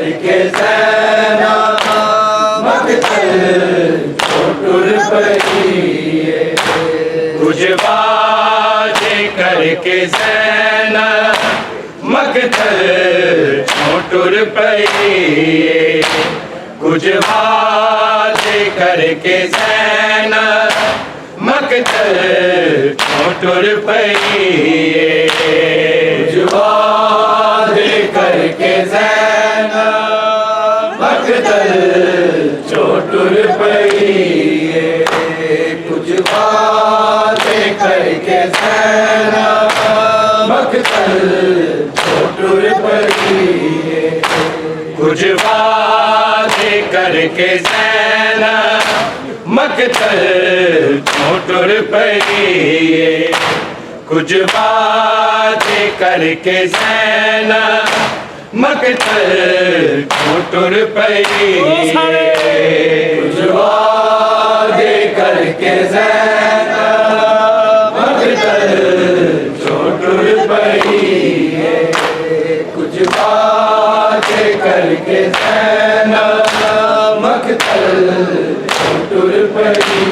करके ज़ैना मकतल टुर पई कुछ वादे करके ज़ैना मकतल टुर पई कुछ वादे करके ज़ैना मकतल टुर पई कुछ वादे करके ज़ैना मकतल टुर पई कुछ वादे करके ज़ैना मकतल टुर पई कुछ वादे करके ज़ैना मकतल टुर पई कुछ वादे करके ज़ैना मकतल टुर पई कुछ वादे करके ज़ैना मकतल टुर पई कुछ वादे करके ज़ैना मकतल टुर पई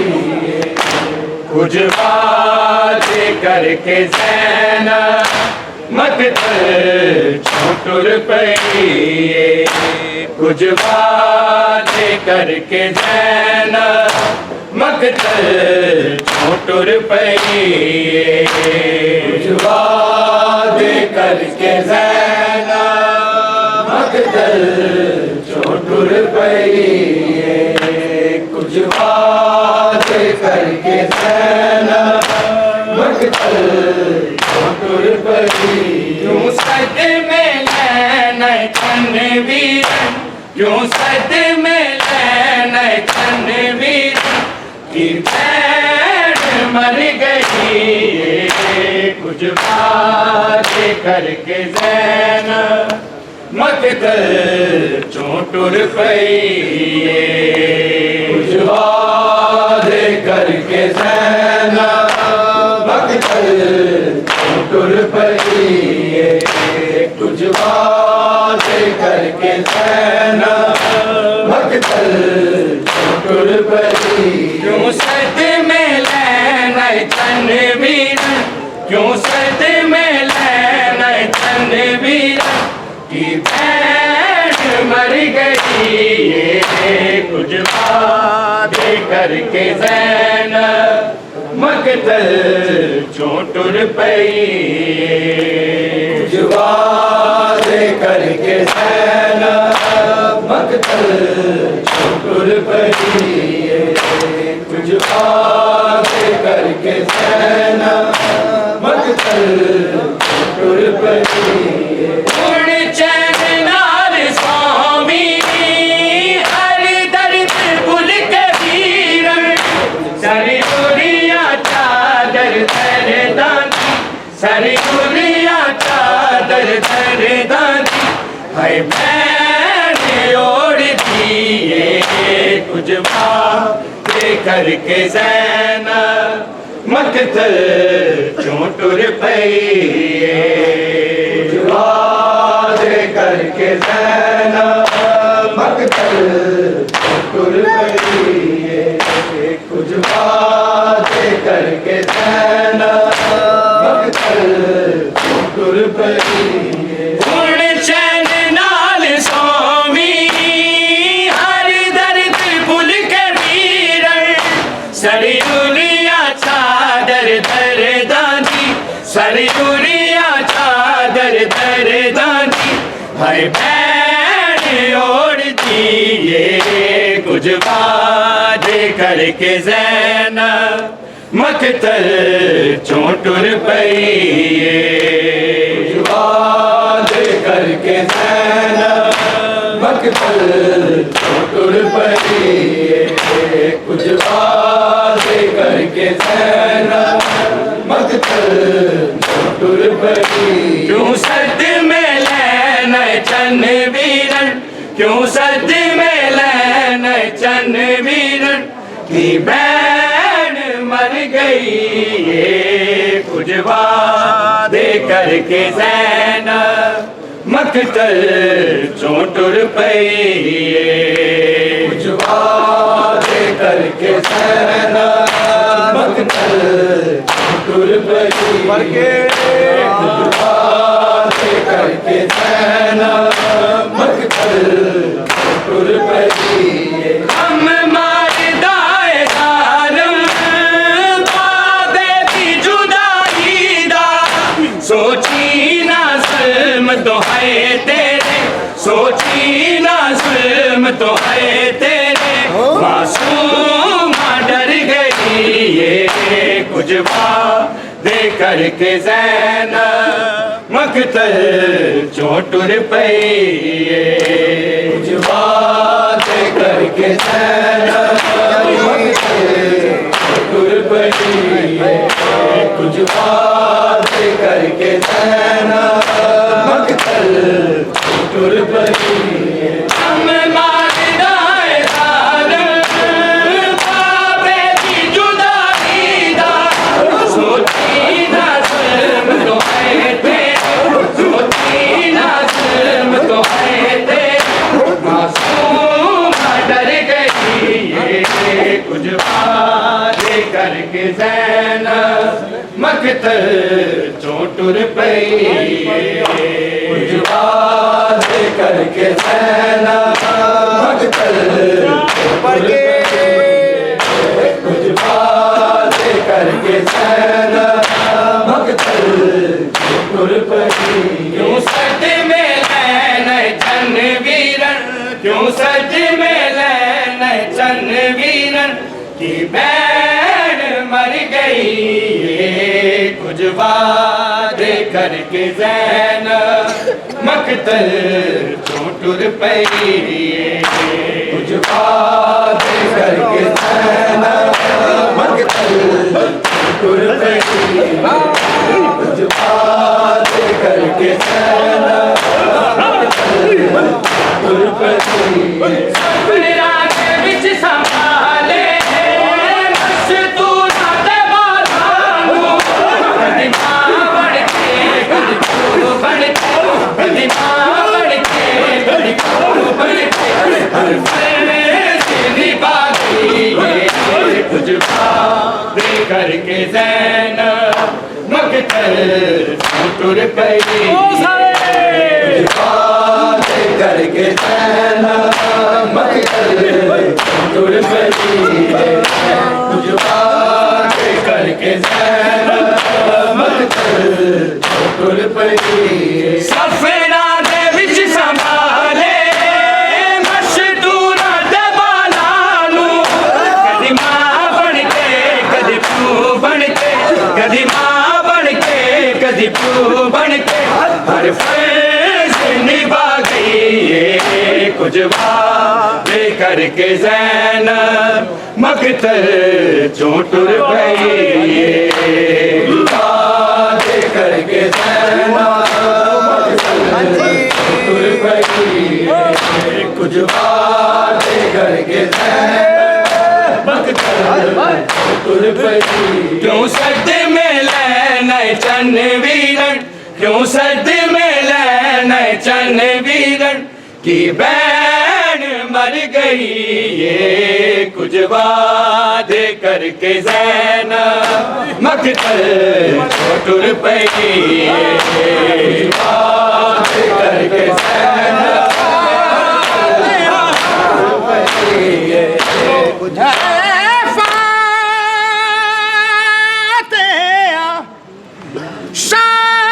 कुछ वादे करके ज़ैना मकतल टुर पई कुछ वादे करके ज़ैना मकतल टुर पई कुछ वादे करके ज़ैना मकतल टुर पई कुछ वादे करके ज़ैना मकतल टुर पई क्यों सद में लैन तनवीर क्यों सद में लैन तनवीर की भैन मर गई कुछ वादे करके ज़ैना मकतल टुर पई कुछ वादे करके ज़ैना मकतल टुर पई कुछ वादे करके ज़ैना मकतल टुर पई क्यों सद में लैन तनवीर क्यों सद में लैन तनवीर की भैन मर गई कुछ वादे करके ज़ैना मकतल टुर पई कुछ वादे करके ज़ैना मकतल टुर पई कुछ वादे करके ज़ैना मकतल टुर पई सारी दुनिया चादर दर दानी है भैन ओढ़ती कुछ वादे करके ज़ैना मकतल टुर पई कुछ वादे करके ज़ैना मकतल टुर पई कुछ वादे करके ज़ैना टुर पई हुण चैन नाल सोवी हर दर्द भुल के वीर सारी दुनिया चादर दर दानी सारी दुनिया चादर दर दानी है भैन ओढ़ती कुछ वादे करके ज़ैना मकतल टुर पई कुछ वादे करके ज़ैना मकतल टुर पई कुछ वादे करके ज़ैना मकतल टुर पई क्यों सद में लैन तनवीर क्यों सद में लैन तनवीर की भैन मर गई कुछ वादे करके ज़ैना मकतल चों टुर पईए कुछ वादे करके सैना मकतल टुर पईए कुछ वादे करके सैना मकतल टुर पईए हम मारदाए जालिम बाबे की जुदाई दा सोची ना जुल्म तो है तेरे सोची ना जुल्म तो है तेरे मासूम डर गई ये कुछ वादे करके ज़ैनब मकतल चों टुर पईए कुछ वादे करके ज़ैनब मकतल टुर पईए कुछ वादे करके ज़ैनब मकतल टुर पईए हम मारदाए जालिम बाबे की जुदाई दा सोची ना जुल्म तो है तेरे सोची ना जुल्म तो है तेरे मासूम डर गई ये कुछ वादे करके ज़ैनब मकतल चों टुर पईए कुछ वादे करके ज़ैनब मकतल टुर पईए कुछ वादे करके ज़ैनब मकतल टुर पईए क्यों सद में लैन चन वीरन क्यों सद में लैन चन वीरन की बैन मर गई ये कुछ वादे करके ज़ैनब मकतल चों टुर पईए कुछ वादे करके ज़ैनब मकतल टुर पईए कुछ वादे करके ज़ैनब मकतल टुर पईए सपना के विच संभाले कुछ वादे करके ज़ैनब मकतल चों टुर पईए कुछ वादे करके ज़ैनब मकतल टुर पईए कुछ वादे करके ज़ैनब मकतल टुर पईए सफेरा दे विच संभाले मशदूरा दे बालानू कदी मां बन के कदी प्यू बन के कदी मां बन के कदी प्यू बन के हर फर्ज निभा गई ये कुछ वादे करके ज़ैनब मकतल चों टुर पईए वादे करके ज़ैनब मकतल टुर पईए कुछ वादे करके ज़ैनब मकतल टुर पईए क्यों सद में लैन चन वीरन क्यों सद में लैन चन वीरन की बैन मर गई ये कुछ वादे करके ज़ैनब मकतल चों टुर पईए कुछ वादे करके ज़ैनब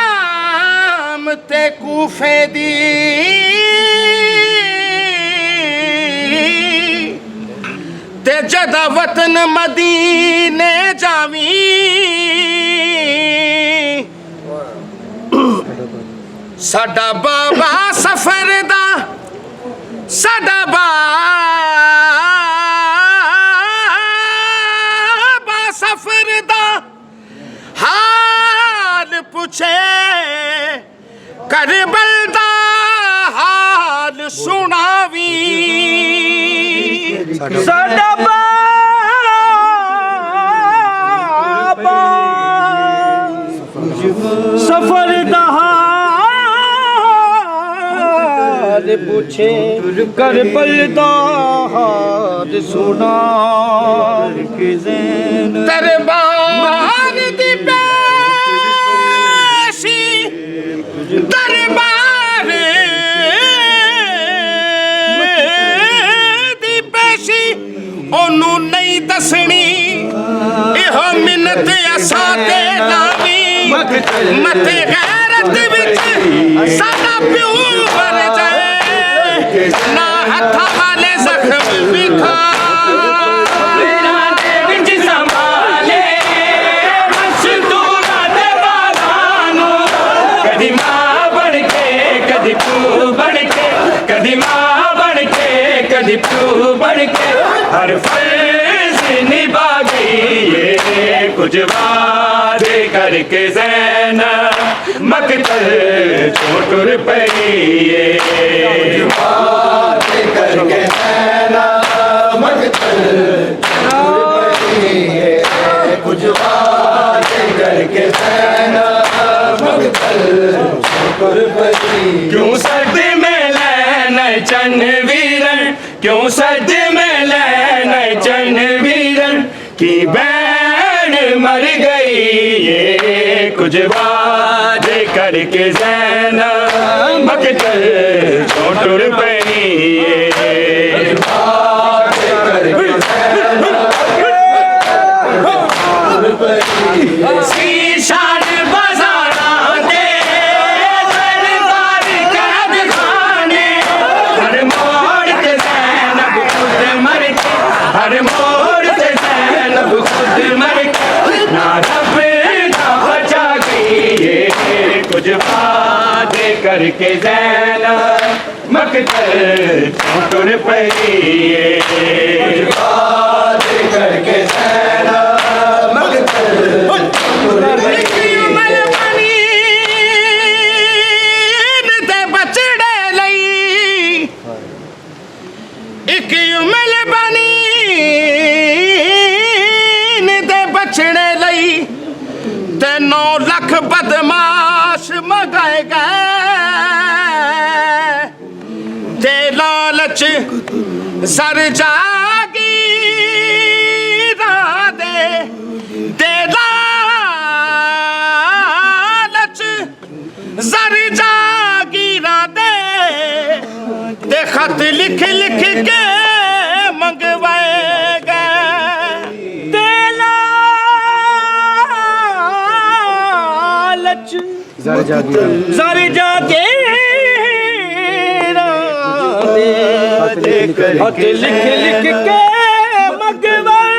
शाम ते कूफे दी ते जदा वतन मदीने जावी साडा बाबा सफर दा साडा बाबा सफर दा हाल पूछे करबल दा हाल सुनावी साडा बाबा सफर दा हाल पूछे करबल दा हाल सुना दरबार दी पेशी दरबार दी पेशी ओनू नहीं दसनी इहो मिन्नत असा ते लावी मते गैरत विच साडा प्यो बन जाए ना हत्था वाले जख्म विखा कदी मां बन के कदी प्यो बन के कदी मां बन के कदी प्यो बन के हर फर्ज निभा गई ये कुछ वादे करके ज़ैनब मकतल छोटुर पई ये वादे करके ज़ैनब मकतल छोटुर पई ये कुछ वादे करके ज़ैनब मकतल छोटुर पई क्यों सर्दी में लेने चन वीरन क्यों सर्दी में लेने चन वीरन की बैन मर गई ये कुछ वादे करके ज़ैनब मकतल छोटुर पई ये वादे करके ज़ैनब शीशान बाज़ारां दे दरबार कैद खाने हर मोड़ ते ज़ैनब खुद मर के हर मोड़ ते ज़ैनब खुद मर के ना रब ना बचा गई ये कुछ वादे करके ज़ैनब मकतल छोटुर पई ये वादे करके ज़ैनब मकतल छोटुर पई एक उमल बनी दे बचने लई ते 9 लाख बदमाश मगाए गए ते लालच सर जागी दे लालच सर जागी दे खत लिख लिख के मंगवाए गए ते लालच ज़र जागी खत लिख लिख के मंगवाए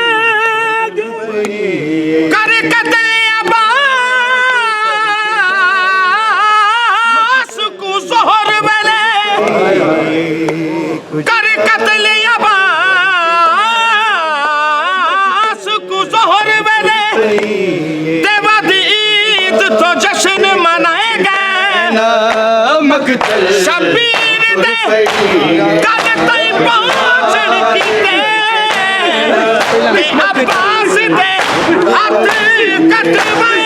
कर कतल अब्बास को जोहर वेले कर कतल अब्बास को जोहर वेले देवद ईद तो जश्न मनाएगा मकतल शबीर दे कल तई पहुंचन कीते ते अब्बास दे हाथ कटवाए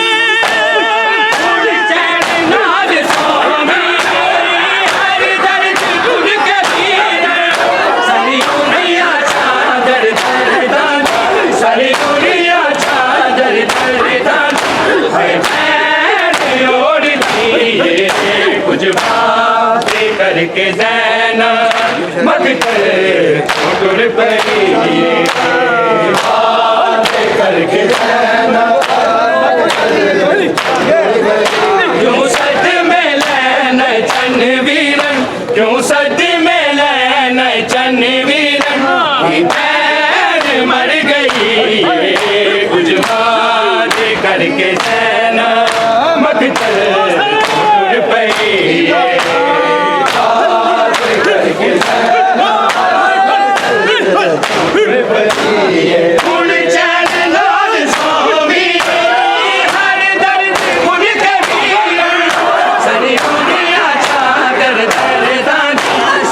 कुछ बातें करके ज़ैनब मकतल छोटुर पई ये बातें करके ज़ैनब क्यों सद में लेने चन वीरन क्यों सद में लेने चन वीरन की बैन मर गई ये कुछ बातें करके ज़ैनब मकतल छोटुर पई ये बातें करके गुण चैन लाल स्वामी हर दर्द गुण कबीर सरी दुनिया चादर दरदान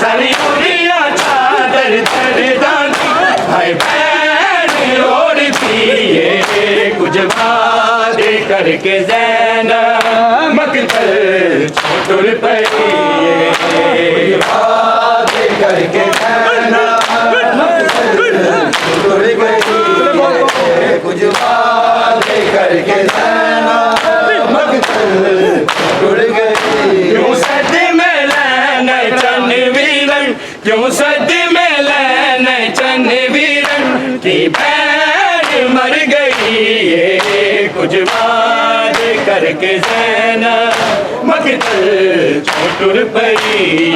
सरी दुनिया चादर दरदान हाय बैन ओढ़ती ये कुछ वादे करके ज़ैनब मकतल टुर पई वादे करके नैना टुर गई कुछ वादे करके नैना मकतल टुर गई क्यों सद में लैन चन वीरन क्यों सद में लैन चन वीरन की बैन मर गई ये कुछ बात करके जैना मकतल टुर पई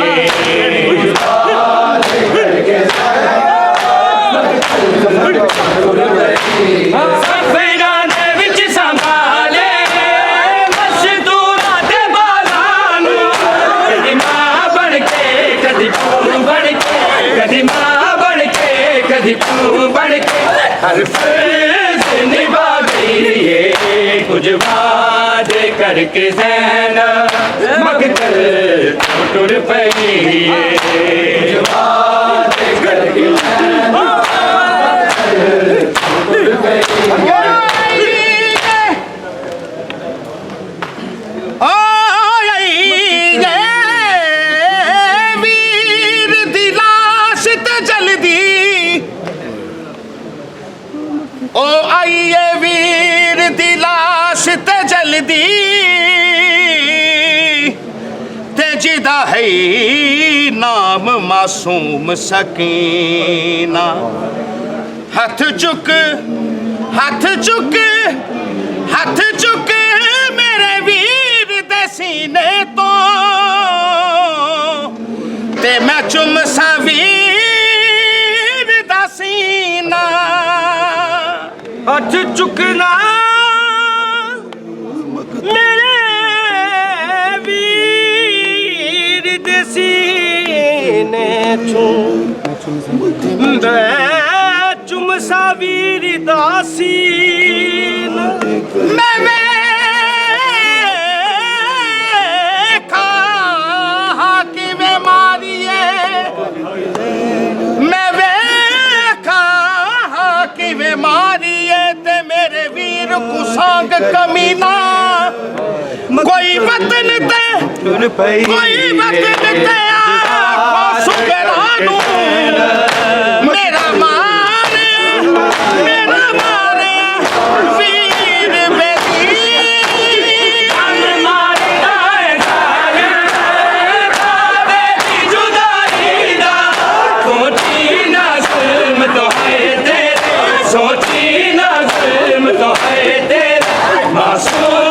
कुछ वादे करके टुर गई सफेरा दे विच संभाले मजदूरां दे बालां नूं कदी मां बन के कदी प्यो बन के कदी मां बन के कदी प्यो बन के हर फर्ज निभा गई ये कुछ वादे करके ज़ैना मकतल टुर पई वादे करके नैना टुर गई वीर दी लाश ते जलदी ओ आइए वीर दी लाश ते जलदी ते जिदा है नाम मासूम सकीना हथ चुक हथ चुक हथ चुक मेरे वीर दे सीने तो ते मैं चुम सा वीर दा सीना हथ चुकना मेरे वीर दे सीने चों चुम सा वीर दा सीना मैं वेखा किवें मारिए मैं वेखा किवें मारिए ते मेरे वीर कुसांग कमीना कोई वतन ते कोई वतन ते आखो सुकरानू मेरा मारे वीर बेदी मारदा जाने बाबे दी जुदाई दा सोची ना जुल्म तो है तेरे सोची ना जुल्म तो है तेरे मासूम